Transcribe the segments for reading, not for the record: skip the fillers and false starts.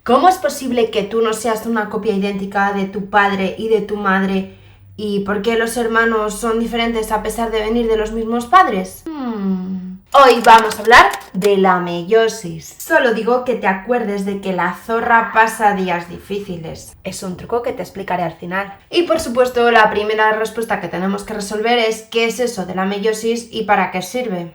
¿Cómo es posible que tú no seas una copia idéntica de tu padre y de tu madre? ¿Y por qué los hermanos son diferentes a pesar de venir de los mismos padres? Hoy vamos a hablar de la meiosis. Solo digo que te acuerdes de que la zorra pasa días difíciles. Es un truco que te explicaré al final. Y por supuesto, la primera respuesta que tenemos que resolver es ¿qué es eso de la meiosis y para qué sirve?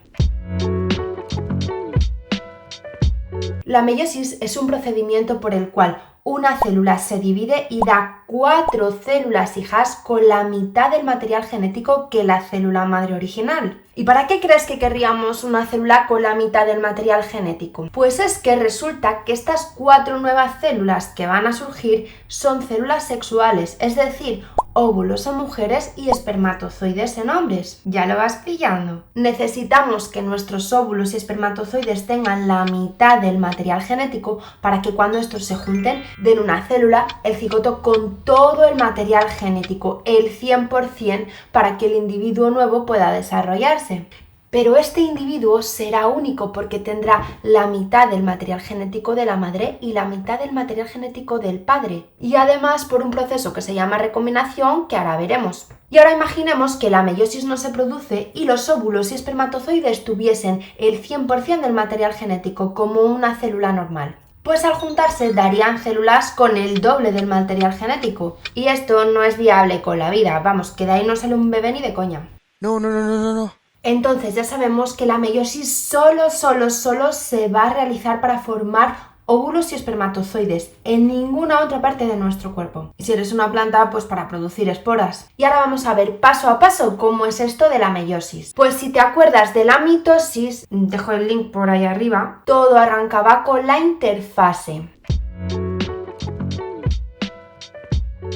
La meiosis es un procedimiento por el cual una célula se divide y da 4 células hijas con la mitad del material genético que la célula madre original. ¿Y para qué crees que querríamos una célula con la mitad del material genético? Pues es que resulta que estas 4 nuevas células que van a surgir son células sexuales, es decir, óvulos en mujeres y espermatozoides en hombres. ¿Ya lo vas pillando? Necesitamos que nuestros óvulos y espermatozoides tengan la mitad del material genético para que cuando estos se junten den una célula, el cigoto con todo el material genético, el 100%, para que el individuo nuevo pueda desarrollarse. Pero este individuo será único porque tendrá la mitad del material genético de la madre y la mitad del material genético del padre. Y además por un proceso que se llama recombinación, que ahora veremos. Y ahora imaginemos que la meiosis no se produce y los óvulos y espermatozoides tuviesen el 100% del material genético como una célula normal. Pues al juntarse darían células con el doble del material genético. Y esto no es viable con la vida. Vamos, que de ahí no sale un bebé ni de coña. No. Entonces ya sabemos que la meiosis solo se va a realizar para formar óvulos y espermatozoides, en ninguna otra parte de nuestro cuerpo. Y si eres una planta, pues para producir esporas. Y ahora vamos a ver paso a paso cómo es esto de la meiosis. Pues si te acuerdas de la mitosis, dejo el link por ahí arriba, todo arrancaba con la interfase.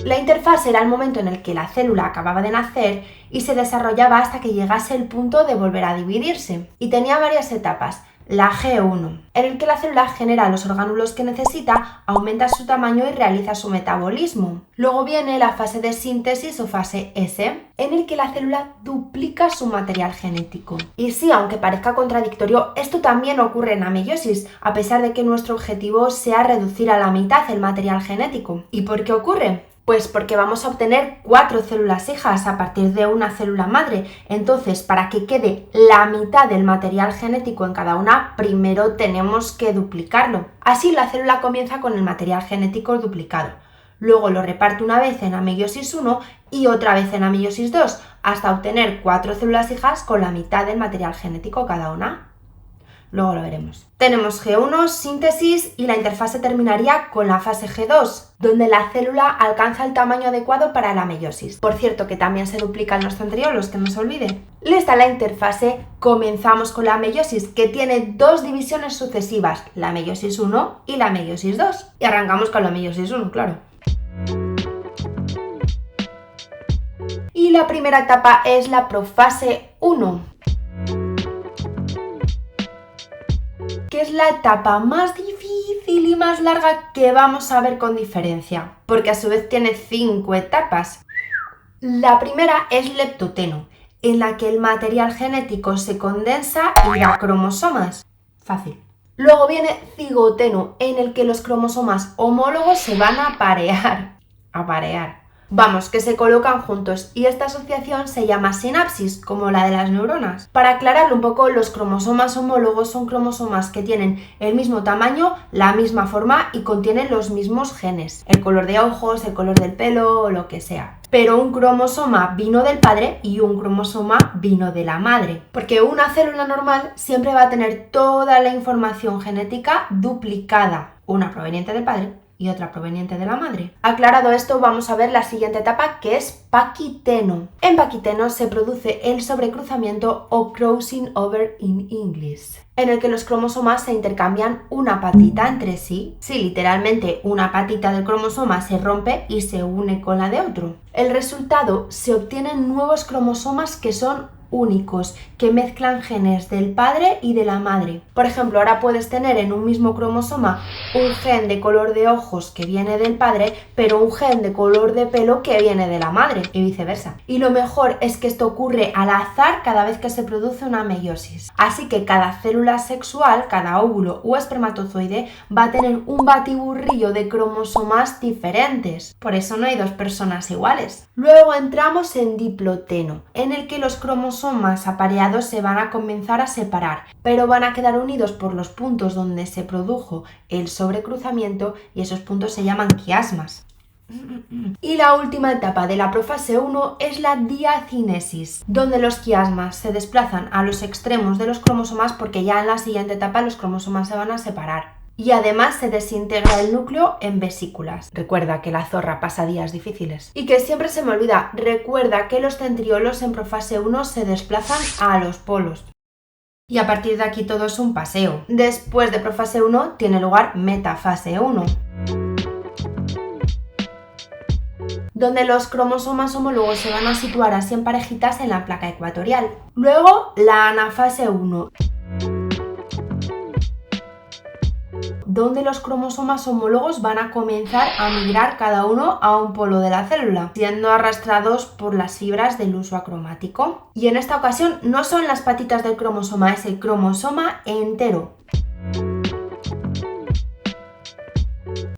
La interfase era el momento en el que la célula acababa de nacer y se desarrollaba hasta que llegase el punto de volver a dividirse. Y tenía varias etapas. La G1, en el que la célula genera los orgánulos que necesita, aumenta su tamaño y realiza su metabolismo. Luego viene la fase de síntesis o fase S, en el que la célula duplica su material genético. Y sí, aunque parezca contradictorio, esto también ocurre en la meiosis, a pesar de que nuestro objetivo sea reducir a la mitad el material genético. ¿Y por qué ocurre? Pues porque vamos a obtener 4 células hijas a partir de una célula madre. Entonces, para que quede la mitad del material genético en cada una, primero tenemos que duplicarlo. Así la célula comienza con el material genético duplicado. Luego lo reparte una vez en la meiosis 1 y otra vez en la meiosis 2, hasta obtener 4 células hijas con la mitad del material genético cada una. Luego lo veremos. Tenemos G1, síntesis, y la interfase terminaría con la fase G2, donde la célula alcanza el tamaño adecuado para la meiosis. Por cierto, que también se duplican los centriolos, que no se olvide. Lista la interfase, comenzamos con la meiosis, que tiene 2 divisiones sucesivas, la meiosis 1 y la meiosis 2. Y arrancamos con la meiosis 1, claro. Y la primera etapa es la profase 1. Que es la etapa más difícil y más larga que vamos a ver con diferencia, porque a su vez tiene 5 etapas. La primera es leptoteno, en la que el material genético se condensa y da cromosomas. Fácil. Luego viene cigoteno, en el que los cromosomas homólogos se van a parear. Vamos, que se colocan juntos, y esta asociación se llama sinapsis, como la de las neuronas. Para aclararlo un poco, los cromosomas homólogos son cromosomas que tienen el mismo tamaño, la misma forma y contienen los mismos genes. El color de ojos, el color del pelo o lo que sea. Pero un cromosoma vino del padre y un cromosoma vino de la madre. Porque una célula normal siempre va a tener toda la información genética duplicada. Una proveniente del padre y otra proveniente de la madre. Aclarado esto, vamos a ver la siguiente etapa, que es paquiteno. En paquiteno se produce el sobrecruzamiento o crossing over in English, en el que los cromosomas se intercambian una patita entre sí. Sí, literalmente una patita del cromosoma se rompe y se une con la de otro. El resultado, se obtienen nuevos cromosomas que son únicos que mezclan genes del padre y de la madre. Por ejemplo, ahora puedes tener en un mismo cromosoma un gen de color de ojos que viene del padre, pero un gen de color de pelo que viene de la madre y viceversa. Y lo mejor es que esto ocurre al azar cada vez que se produce una meiosis. Así que cada célula sexual, cada óvulo o espermatozoide va a tener un batiburrillo de cromosomas diferentes. Por eso no hay dos personas iguales. Luego entramos en diploteno, en el que los cromosomas apareados se van a comenzar a separar, pero van a quedar unidos por los puntos donde se produjo el sobrecruzamiento y esos puntos se llaman quiasmas. Y la última etapa de la profase 1 es la diacinesis, donde los quiasmas se desplazan a los extremos de los cromosomas porque ya en la siguiente etapa los cromosomas se van a separar. Y además se desintegra el núcleo en vesículas. Recuerda que la zorra pasa días difíciles. Y que siempre se me olvida, recuerda que los centriolos en profase 1 se desplazan a los polos. Y a partir de aquí todo es un paseo. Después de profase 1 tiene lugar metafase 1. Donde los cromosomas homólogos se van a situar así en parejitas en la placa ecuatorial. Luego, la anafase 1, donde los cromosomas homólogos van a comenzar a migrar cada uno a un polo de la célula, siendo arrastrados por las fibras del uso acromático. Y en esta ocasión no son las patitas del cromosoma, es el cromosoma entero.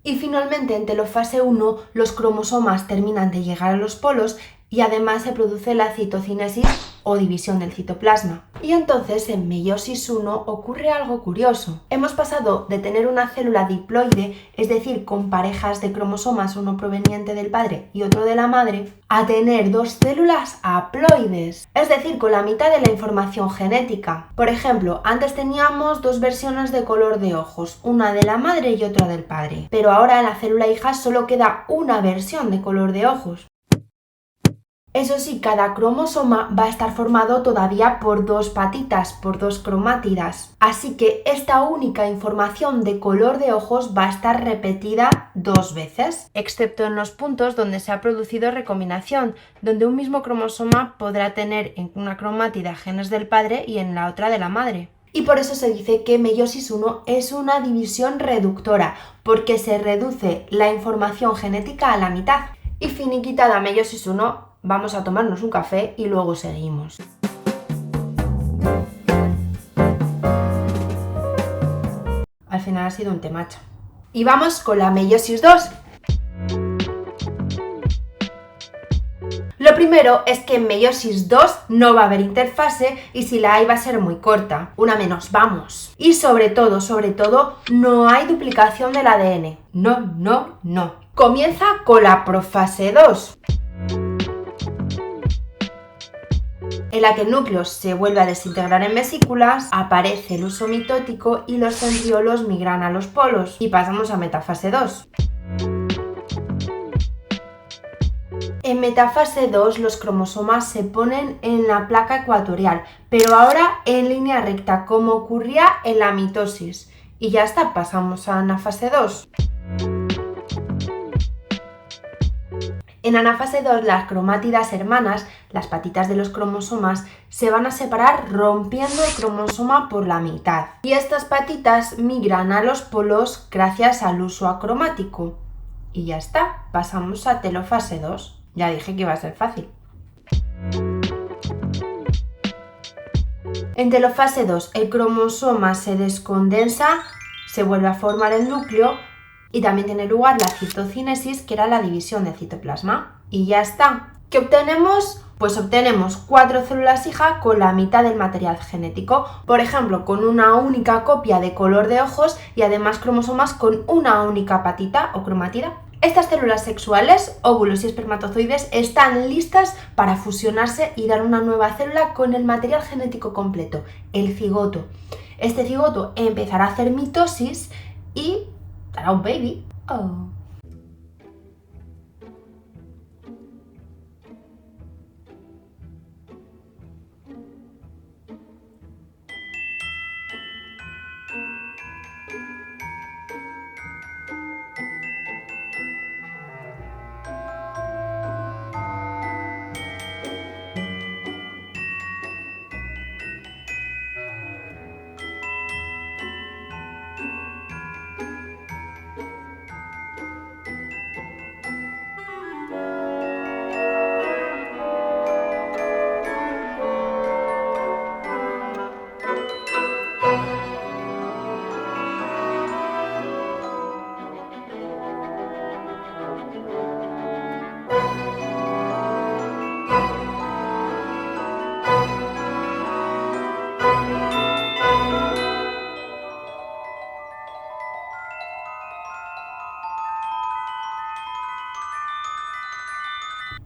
Y finalmente, en telofase 1, los cromosomas terminan de llegar a los polos y además se produce la citocinesis o división del citoplasma. Y entonces en meiosis 1 ocurre algo curioso. Hemos pasado de tener una célula diploide, es decir, con parejas de cromosomas, uno proveniente del padre y otro de la madre, a tener dos células haploides, es decir, con la mitad de la información genética. Por ejemplo, antes teníamos dos versiones de color de ojos, una de la madre y otra del padre, pero ahora en la célula hija solo queda una versión de color de ojos. Eso sí, cada cromosoma va a estar formado todavía por dos patitas, por dos cromátidas. Así que esta única información de color de ojos va a estar repetida dos veces, excepto en los puntos donde se ha producido recombinación, donde un mismo cromosoma podrá tener en una cromátida genes del padre y en la otra de la madre. Y por eso se dice que meiosis 1 es una división reductora, porque se reduce la información genética a la mitad. Y finiquitada meiosis 1, vamos a tomarnos un café y luego seguimos. Al final ha sido un temacho. Y vamos con la meiosis 2. Lo primero es que en meiosis 2 no va a haber interfase y si la hay va a ser muy corta, una menos, vamos. Y sobre todo, no hay duplicación del ADN. No. Comienza con la profase 2. En la que el núcleo se vuelve a desintegrar en vesículas, aparece el uso mitótico y los centriolos migran a los polos. Y pasamos a metafase 2. En metafase 2 los cromosomas se ponen en la placa ecuatorial, pero ahora en línea recta, como ocurría en la mitosis. Y ya está, pasamos a anafase 2. En anafase 2 las cromátidas hermanas, las patitas de los cromosomas, se van a separar rompiendo el cromosoma por la mitad. Y estas patitas migran a los polos gracias al uso acromático. Y ya está, pasamos a telofase 2. Ya dije que iba a ser fácil. En telofase 2 el cromosoma se descondensa, se vuelve a formar el núcleo y también tiene lugar la citocinesis, que era la división del citoplasma. Y ya está. ¿Qué obtenemos? Pues obtenemos 4 células hija con la mitad del material genético. Por ejemplo, con una única copia de color de ojos y además cromosomas con una única patita o cromátida. Estas células sexuales, óvulos y espermatozoides, están listas para fusionarse y dar una nueva célula con el material genético completo, el cigoto. Este cigoto empezará a hacer mitosis y dará un baby. Oh.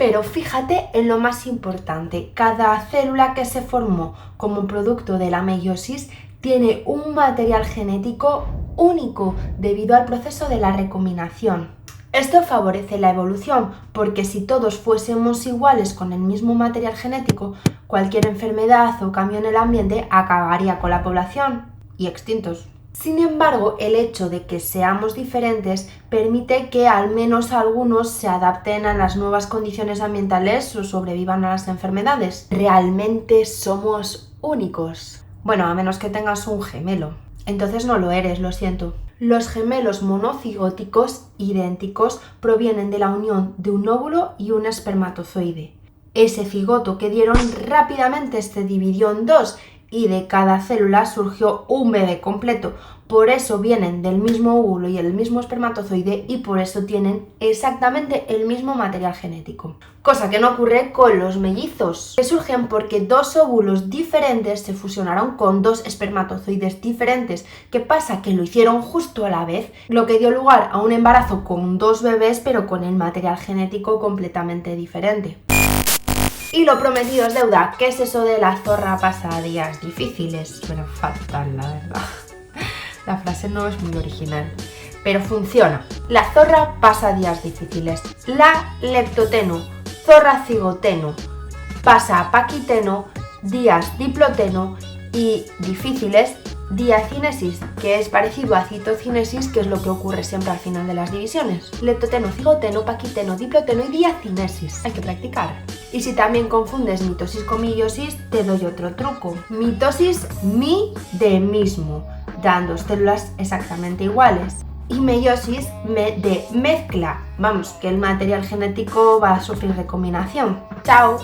Pero fíjate en lo más importante, cada célula que se formó como producto de la meiosis tiene un material genético único debido al proceso de la recombinación. Esto favorece la evolución porque si todos fuésemos iguales con el mismo material genético, cualquier enfermedad o cambio en el ambiente acabaría con la población y extintos. Sin embargo, el hecho de que seamos diferentes permite que al menos algunos se adapten a las nuevas condiciones ambientales o sobrevivan a las enfermedades. Realmente somos únicos. Bueno, a menos que tengas un gemelo. Entonces no lo eres, lo siento. Los gemelos monocigóticos idénticos provienen de la unión de un óvulo y un espermatozoide. Ese cigoto que dieron rápidamente se dividió en dos y de cada célula surgió un bebé completo. Por eso vienen del mismo óvulo y el mismo espermatozoide y por eso tienen exactamente el mismo material genético. Cosa que no ocurre con los mellizos, que surgen porque dos óvulos diferentes se fusionaron con dos espermatozoides diferentes. ¿Qué pasa? Que lo hicieron justo a la vez, lo que dio lugar a un embarazo con dos bebés pero con el material genético completamente diferente. Y lo prometido es deuda. ¿Qué es eso de la zorra pasa días difíciles? Suena fatal, la verdad. La frase no es muy original, pero funciona. La zorra pasa días difíciles. La leptoteno, zorra cigoteno, pasa a paquiteno, días diploteno y difíciles, diacinesis, que es parecido a citocinesis, que es lo que ocurre siempre al final de las divisiones. Leptoteno, cigoteno, paquiteno, diploteno y diacinesis. Hay que practicar. Y si también confundes mitosis con meiosis, te doy otro truco. Mitosis, mi de mismo, dan dos células exactamente iguales. Y meiosis, de mezcla. Vamos, que el material genético va a sufrir recombinación. ¡Chao!